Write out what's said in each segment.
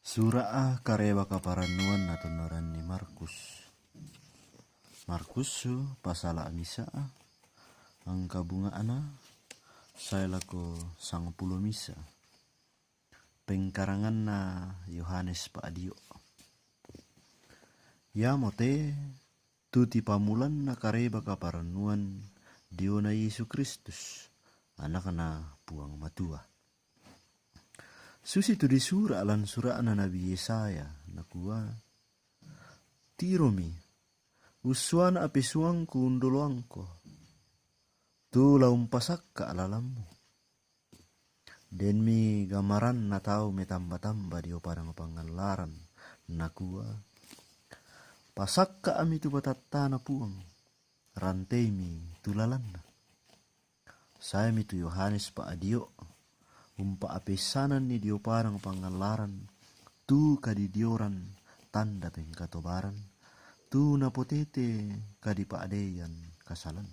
Surah kareba kaparanuan na tunaran ni Markus. Markus su pasala misa ang kabungaan na saya lako 10 misa. Pengkarangan na Yohanes Paadio. Ya mote tuti pamulan na kareba kaparanuan Dio na Yesus Kristus anak na puang matua. Susi tu di surah alan surah na Nabi Yesaya na kuwa tiromi uswan apisuang kunduluangko tu laumpasak ka alalammu den mi gamaran na tao metamba-tamba dio parang pangalaran na kuwa pasak ka ami tu batatta na puang rantai mi tulalan na saya mi tu Yohanes Paadio umpa apesanan ni dio parang pangalaran tu kadidioran tanda pengkatobaran tu napotete kadipaadeyan kasalan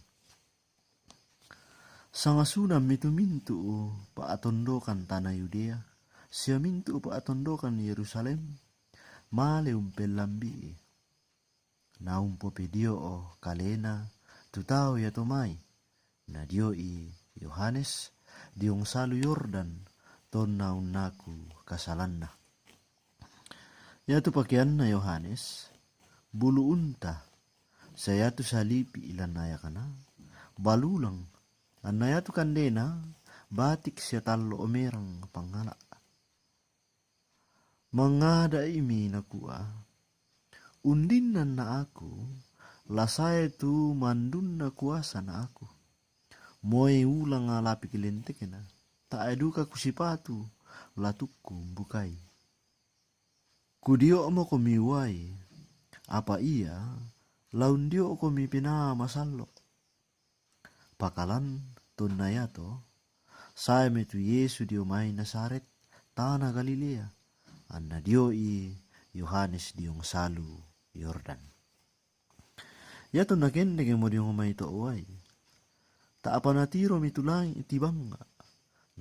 sangasunam mitu mintu paatondokan tanah Yudea sia mintu paatondokan Yerusalem male umpelambi na umpo pedio kalena tutao ya tomai na dio i Yohanes diong salu Yordan ton naun naku kasalanna. Ya tu pakaian na Yohanes bulu unta saya tu salipi ilan naya kana balulang anaya tu kandena batik siya talo omerang pangala mangada imi nakuha undinan na aku lasaya tu mandun na kuasa na aku moe ulang alapi kilentek na tak eduka kusipatu latuku bukai kudio mo komiwai apa iya laun dio komi pina masalo pakalan tunayato saya metu Yesu dio mai Nasaret tanah Galilea anna dio i Yohanes diong salu Yordan yato nakende ke mo diong mai to uai ta apa natiro mitulang itibanga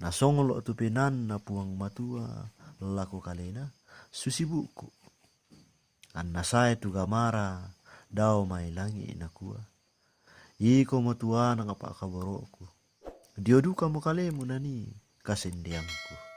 nasongolo tu penan na puang matua lako kalena susibuku anna saya tu gamara dao mai langi inakua iko matua na ngapa kaboroku dio duka mo kalemu nani kasendiangku